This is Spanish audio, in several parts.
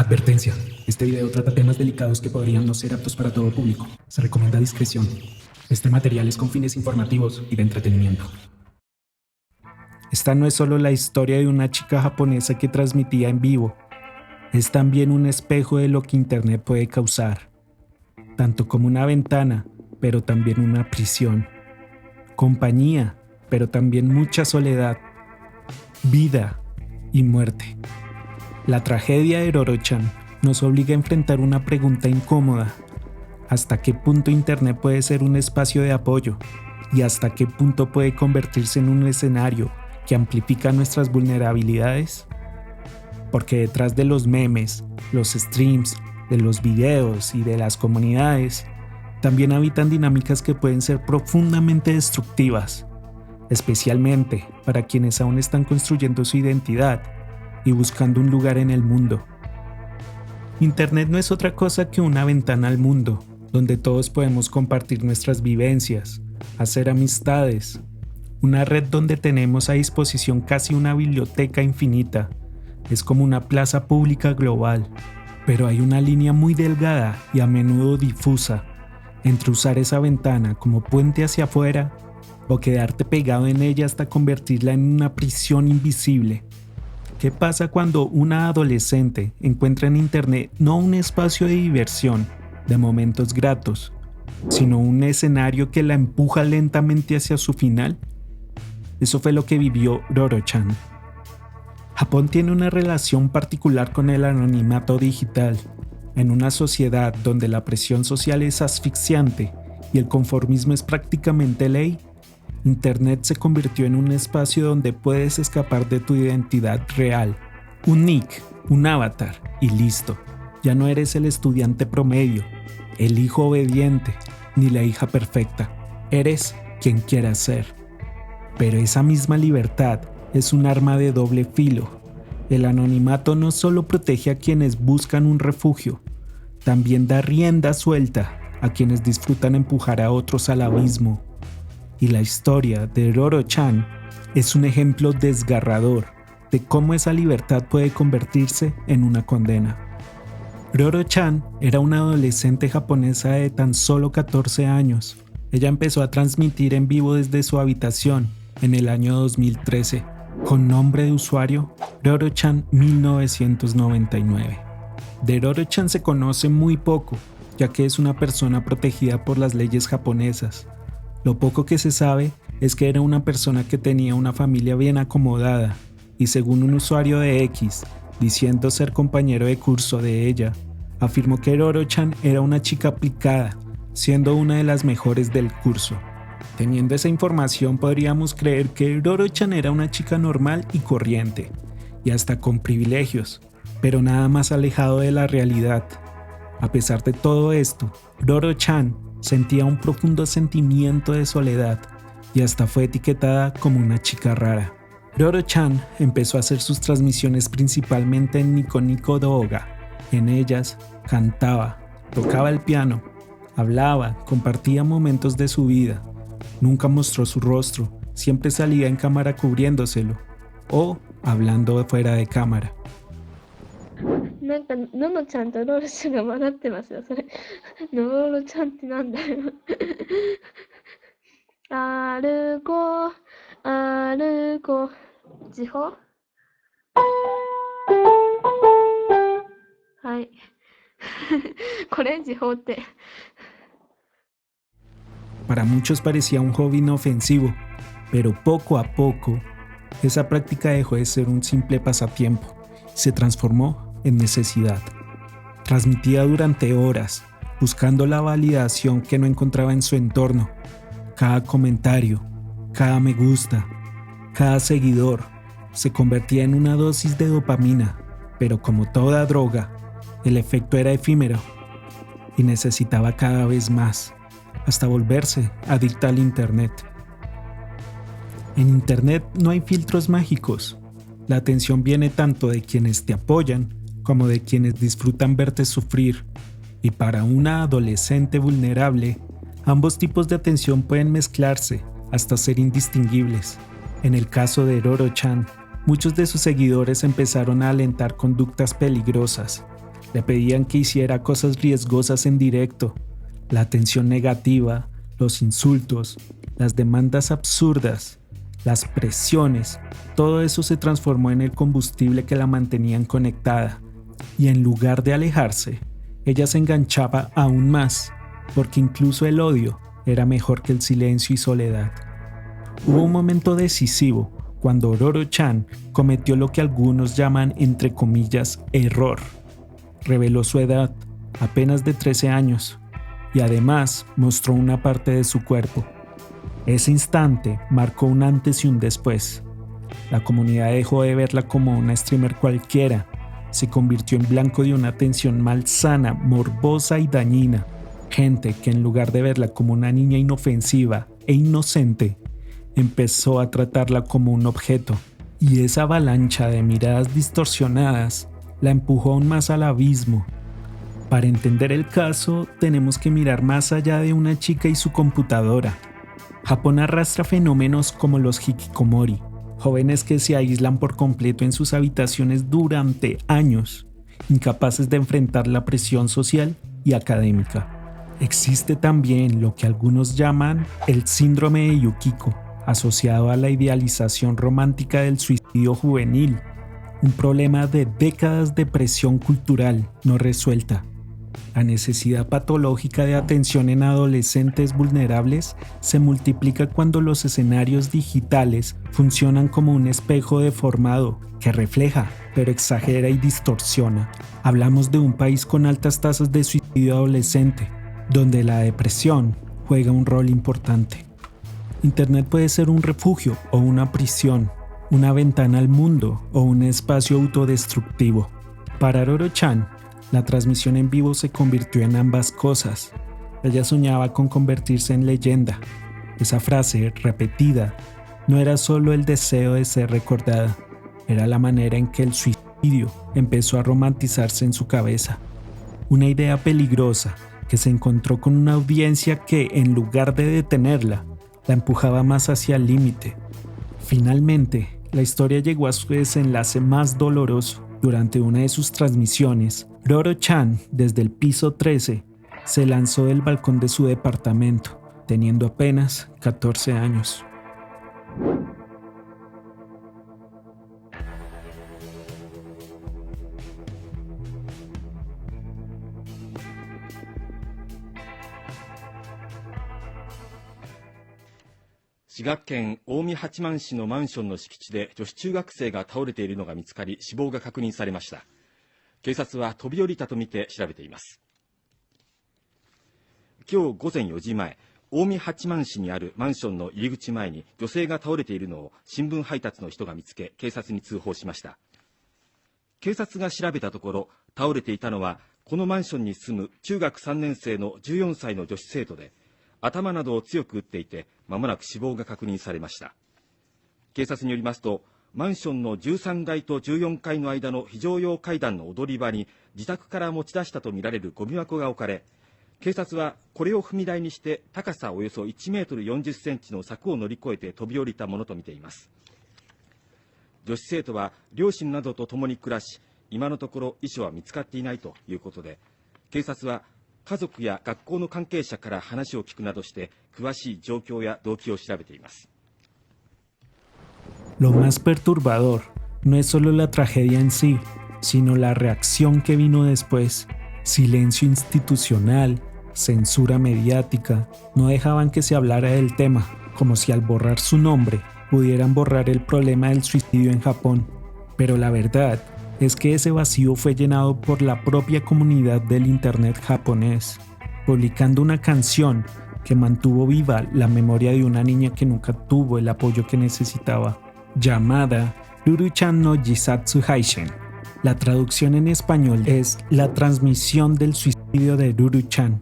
Advertencia. Este video trata temas delicados que podrían no ser aptos para todo público. Se recomienda discreción. Este material es con fines informativos y de entretenimiento. Esta no es solo la historia de una chica japonesa que transmitía en vivo. Es también un espejo de lo que Internet puede causar. Tanto como una ventana, pero también una prisión. Compañía, pero también mucha soledad. Vida y muerte. La tragedia de Roro-chan nos obliga a enfrentar una pregunta incómoda. ¿Hasta qué punto Internet puede ser un espacio de apoyo? ¿Y hasta qué punto puede convertirse en un escenario que amplifica nuestras vulnerabilidades? Porque detrás de los memes, los streams, de los videos y de las comunidades, también habitan dinámicas que pueden ser profundamente destructivas, especialmente para quienes aún están construyendo su identidad y buscando un lugar en el mundo. Internet no es otra cosa que una ventana al mundo, donde todos podemos compartir nuestras vivencias, hacer amistades, una red donde tenemos a disposición casi una biblioteca infinita. Es como una plaza pública global, pero hay una línea muy delgada y a menudo difusa entre usar esa ventana como puente hacia afuera o quedarte pegado en ella hasta convertirla en una prisión invisible. ¿Qué pasa cuando una adolescente encuentra en Internet no un espacio de diversión, de momentos gratos, sino un escenario que la empuja lentamente hacia su final? Eso fue lo que vivió Roro-chan. Japón tiene una relación particular con el anonimato digital. En una sociedad donde la presión social es asfixiante y el conformismo es prácticamente ley, Internet se convirtió en un espacio donde puedes escapar de tu identidad real. Un nick, un avatar y listo. Ya no eres el estudiante promedio, el hijo obediente, ni la hija perfecta. Eres quien quieras ser. Pero esa misma libertad es un arma de doble filo. El anonimato no solo protege a quienes buscan un refugio, también da rienda suelta a quienes disfrutan empujar a otros al abismo. Y la historia de Roro-chan es un ejemplo desgarrador de cómo esa libertad puede convertirse en una condena. Roro-chan era una adolescente japonesa de tan solo 14 años. Ella empezó a transmitir en vivo desde su habitación en el año 2013, con nombre de usuario Roro-chan 1999. De Roro-chan se conoce muy poco, ya que es una persona protegida por las leyes japonesas. Lo poco que se sabe es que era una persona que tenía una familia bien acomodada, y según un usuario de X, diciendo ser compañero de curso de ella, afirmó que Roro-chan era una chica aplicada, siendo una de las mejores del curso. Teniendo esa información podríamos creer que Roro-chan era una chica normal y corriente, y hasta con privilegios, pero nada más alejado de la realidad. A pesar de todo esto, Roro-chan sentía un profundo sentimiento de soledad y hasta fue etiquetada como una chica rara. Roro-chan empezó a hacer sus transmisiones principalmente en Nico Nico Douga. En ellas cantaba, tocaba el piano, hablaba, compartía momentos de su vida. Nunca mostró su rostro, siempre salía en cámara cubriéndoselo o hablando fuera de cámara. なんかののちゃんとロールシュが混ざってますよそれのろちゃんってなんだよ歩こう歩こう時報はいこれ時報って Para muchos parecía un hobby inofensivo, pero poco a poco esa práctica dejó de ser un simple pasatiempo y se transformó en necesidad. Transmitía durante horas, buscando la validación que no encontraba en su entorno. Cada comentario, cada me gusta, cada seguidor se convertía en una dosis de dopamina, pero como toda droga, el efecto era efímero y necesitaba cada vez más, hasta volverse adicta al Internet. En Internet no hay filtros mágicos. La atención viene tanto de quienes te apoyan como de quienes disfrutan verte sufrir, y para una adolescente vulnerable, ambos tipos de atención pueden mezclarse hasta ser indistinguibles. En el caso de Roro-chan, muchos de sus seguidores empezaron a alentar conductas peligrosas, Le pedían que hiciera cosas riesgosas en directo. La atención negativa, los insultos, las demandas absurdas, las presiones, todo eso se transformó en el combustible que la mantenían conectada. Y en lugar de alejarse, ella se enganchaba aún más, porque incluso el odio era mejor que el silencio y soledad. Hubo un momento decisivo cuando Roro-chan cometió lo que algunos llaman, entre comillas, error. Reveló su edad, apenas de 13 años, y además mostró una parte de su cuerpo. Ese instante marcó un antes y un después. La comunidad dejó de verla como una streamer cualquiera, se convirtió en blanco de una atención malsana, morbosa y dañina. Gente que en lugar de verla como una niña inofensiva e inocente, empezó a tratarla como un objeto, y esa avalancha de miradas distorsionadas la empujó aún más al abismo. Para entender el caso, tenemos que mirar más allá de una chica y su computadora. Japón arrastra fenómenos como los hikikomori, jóvenes que se aíslan por completo en sus habitaciones durante años, incapaces de enfrentar la presión social y académica. Existe también lo que algunos llaman el síndrome de Yukiko, asociado a la idealización romántica del suicidio juvenil, un problema de décadas de presión cultural no resuelta. La necesidad patológica de atención en adolescentes vulnerables se multiplica cuando los escenarios digitales funcionan como un espejo deformado que refleja, pero exagera y distorsiona. Hablamos de un país con altas tasas de suicidio adolescente, donde la depresión juega un rol importante. Internet puede ser un refugio o una prisión, una ventana al mundo o un espacio autodestructivo. Para Roro-chan, la transmisión en vivo se convirtió en ambas cosas. Ella soñaba con convertirse en leyenda. Esa frase, repetida, no era solo el deseo de ser recordada, era la manera en que el suicidio empezó a romantizarse en su cabeza. Una idea peligrosa que se encontró con una audiencia que, en lugar de detenerla, la empujaba más hacia el límite. Finalmente, la historia llegó a su desenlace más doloroso. Durante una de sus transmisiones, Roro-chan, desde el piso 13, se lanzó del balcón de su departamento, teniendo apenas 14 años.滋賀県近江八幡市のマンションの敷地で女子中学生が倒れているのが見つかり、死亡が確認されました。警察は飛び降りたとみて調べています。今日午前4時前、近江八幡市にあるマンションの入り口前に女性が倒れているのを新聞配達の人が見つけ、警察に通報しました。警察が調べたところ、倒れていたのはこのマンションに住む中学3年生の14歳の女子生徒で、頭などを強く打っていて、間もなく死亡が確認されました。警察によりますと、マンションの13階と14階の間の非常用階段の踊り場に自宅から持ち出したとみられるゴミ箱が置かれ、警察はこれを踏み台にして高さおよそ1メートル40センチの柵を乗り越えて飛び降りたものとみています。女子生徒は両親などと共に暮らし、今のところ遺書は見つかっていないということで、警察は家族や学校の関係者から話を聞くなどして詳しい状況や動機を調べています。Lo más perturbador no es solo la tragedia en sí, sino la reacción que vino después. Silencio institucional, censura mediática, no dejaban que se hablara del tema, como si al borrar su nombre pudieran borrar el problema del suicidio en Japón. Pero la verdad es que ese vacío fue llenado por la propia comunidad del internet japonés, publicando una canción que mantuvo viva la memoria de una niña que nunca tuvo el apoyo que necesitaba, llamada Ruru-chan no Jisatsu Haishen. La traducción en español es la transmisión del suicidio de Ruru-chan.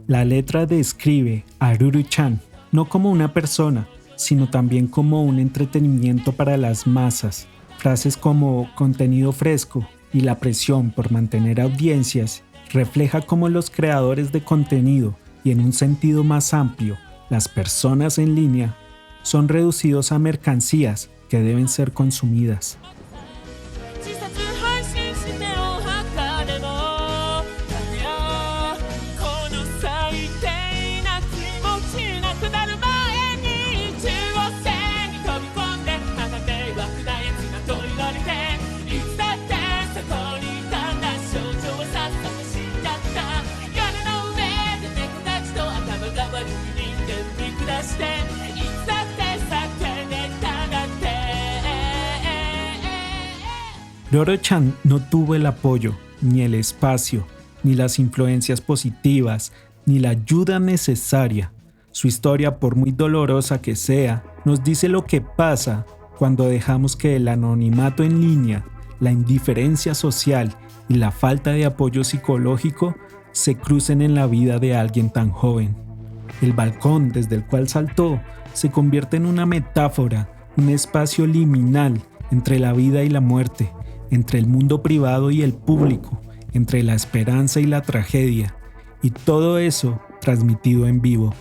La letra describe a Ruru-chan no como una persona, sino también como un entretenimiento para las masas. Frases como contenido fresco y la presión por mantener audiencias refleja cómo los creadores de contenido y en un sentido más amplio, las personas en línea, son reducidos a mercancías que deben ser consumidas. Roro-chan no tuvo el apoyo, ni el espacio, ni las influencias positivas, ni la ayuda necesaria. Su historia, por muy dolorosa que sea, nos dice lo que pasa cuando dejamos que el anonimato en línea, la indiferencia social y la falta de apoyo psicológico se crucen en la vida de alguien tan joven. El balcón desde el cual saltó se convierte en una metáfora, un espacio liminal entre la vida y la muerte, entre el mundo privado y el público, entre la esperanza y la tragedia, y todo eso transmitido en vivo.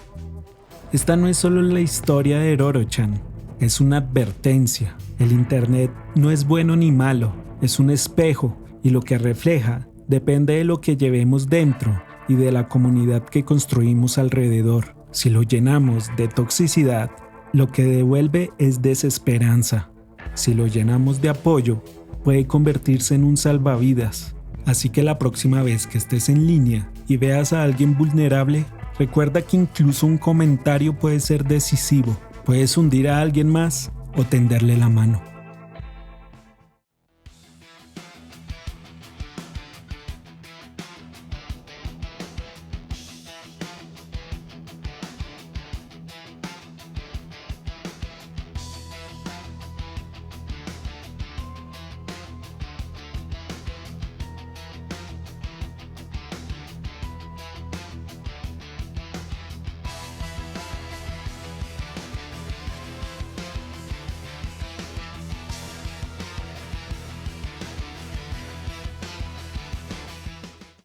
Esta no es solo la historia de Roro-chan, es una advertencia. El internet no es bueno ni malo, es un espejo, y lo que refleja depende de lo que llevemos dentro y de la comunidad que construimos alrededor. Si lo llenamos de toxicidad, lo que devuelve es desesperanza. Si lo llenamos de apoyo, puede convertirse en un salvavidas. Así que la próxima vez que estés en línea y veas a alguien vulnerable, recuerda que incluso un comentario puede ser decisivo. Puedes hundir a alguien más o tenderle la mano.